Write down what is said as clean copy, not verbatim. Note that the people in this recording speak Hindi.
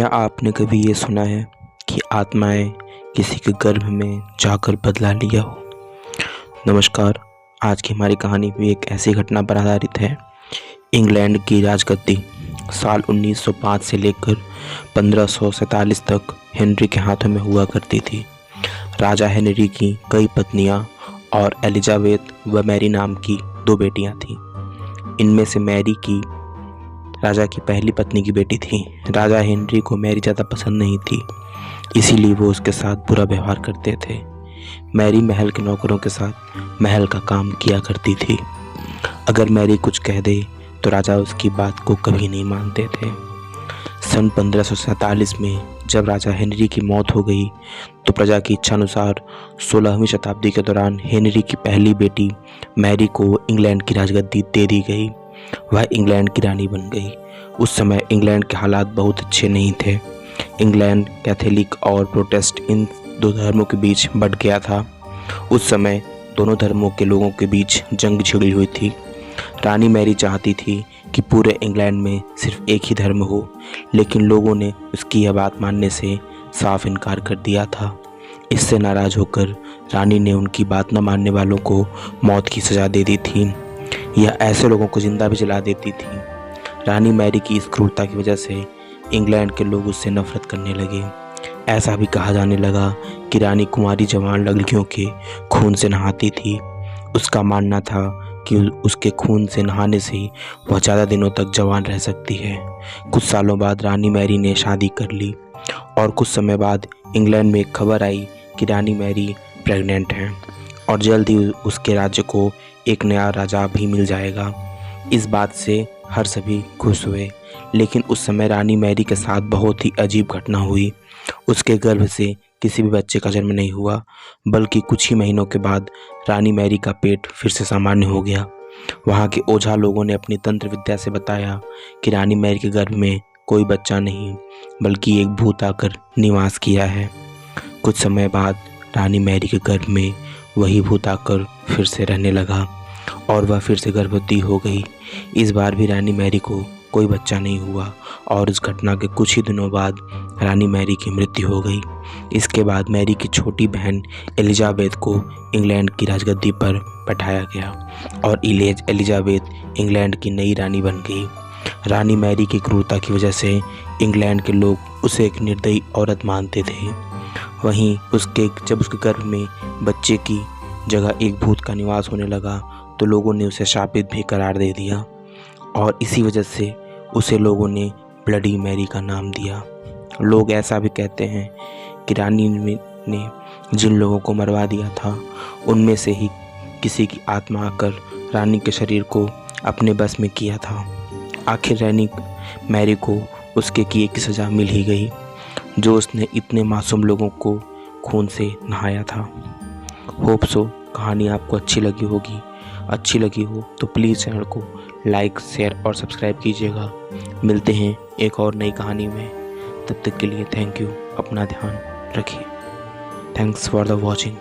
क्या आपने कभी ये सुना है कि आत्माएं किसी के गर्भ में जाकर बदला लिया हो? नमस्कार। आज की हमारी कहानी भी एक ऐसी घटना पर आधारित है। इंग्लैंड की राजगद्दी साल 1905 से लेकर 1547 तक हेनरी के हाथों में हुआ करती थी। राजा हेनरी की कई पत्नियां और एलिजाबेथ व मैरी नाम की 2 बेटियां थीं। इनमें से मैरी की राजा की पहली पत्नी की बेटी थी। राजा हेनरी को मैरी ज़्यादा पसंद नहीं थी, इसीलिए वो उसके साथ बुरा व्यवहार करते थे। मैरी महल के नौकरों के साथ महल का काम किया करती थी। अगर मैरी कुछ कह दे तो राजा उसकी बात को कभी नहीं मानते थे। सन 1547 में जब राजा हेनरी की मौत हो गई तो प्रजा की इच्छानुसार 16वीं शताब्दी के दौरान हेनरी की पहली बेटी मैरी को इंग्लैंड की राजगद्दी दे दी गई। वह इंग्लैंड की रानी बन गई। उस समय इंग्लैंड के हालात बहुत अच्छे नहीं थे। इंग्लैंड कैथोलिक और प्रोटेस्ट इन 2 धर्मों के बीच बंट गया था। उस समय दोनों धर्मों के लोगों के बीच जंग छिड़ी हुई थी। रानी मैरी चाहती थी कि पूरे इंग्लैंड में सिर्फ एक ही धर्म हो, लेकिन लोगों ने उसकी यह बात मानने से साफ इनकार कर दिया था। इससे नाराज़ होकर रानी ने उनकी बात न मानने वालों को मौत की सज़ा दे दी थी या ऐसे लोगों को जिंदा भी जला देती थी। रानी मैरी की इस क्रूरता की वजह से इंग्लैंड के लोग उससे नफरत करने लगे। ऐसा भी कहा जाने लगा कि रानी कुंवारी जवान लड़कियों के खून से नहाती थी। उसका मानना था कि उसके खून से नहाने से वह ज़्यादा दिनों तक जवान रह सकती है। कुछ सालों बाद रानी मैरी ने शादी कर ली और कुछ समय बाद इंग्लैंड में एक खबर आई कि रानी मैरी प्रेग्नेंट हैं और जल्द ही उसके राज्य को एक नया राजा भी मिल जाएगा। इस बात से हर सभी खुश हुए, लेकिन उस समय रानी मैरी के साथ बहुत ही अजीब घटना हुई। उसके गर्भ से किसी भी बच्चे का जन्म नहीं हुआ, बल्कि कुछ ही महीनों के बाद रानी मैरी का पेट फिर से सामान्य हो गया। वहाँ के ओझा लोगों ने अपनी तंत्र विद्या से बताया कि रानी मैरी के गर्भ में कोई बच्चा नहीं, बल्कि एक भूत आकर निवास किया है। कुछ समय बाद रानी मैरी के गर्भ में वही भूत आकर फिर से रहने लगा और वह फिर से गर्भवती हो गई। इस बार भी रानी मैरी को कोई बच्चा नहीं हुआ और इस घटना के कुछ ही दिनों बाद रानी मैरी की मृत्यु हो गई। इसके बाद मैरी की छोटी बहन एलिजाबेथ को इंग्लैंड की राजगद्दी पर बैठाया गया और एलिजाबेथ इंग्लैंड की नई रानी बन गई। रानी मैरी की क्रूरता की वजह से इंग्लैंड के लोग उसे एक निर्दयी औरत मानते थे। वहीं जब उसके गर्भ में बच्चे की जगह एक भूत का निवास होने लगा तो लोगों ने उसे शापित भी करार दे दिया और इसी वजह से उसे लोगों ने ब्लडी मैरी का नाम दिया। लोग ऐसा भी कहते हैं कि रानी ने जिन लोगों को मरवा दिया था उनमें से ही किसी की आत्मा आकर रानी के शरीर को अपने बस में किया था। आखिर रानी मैरी को उसके किए की सज़ा मिल ही गई, जो उसने इतने मासूम लोगों को खून से नहाया था। होप सो कहानी आपको अच्छी लगी होगी। अच्छी लगी हो तो प्लीज़ चैनल को लाइक, शेयर और सब्सक्राइब कीजिएगा। मिलते हैं एक और नई कहानी में। तब तक के लिए थैंक यू। अपना ध्यान रखिए। Thanks for the watching.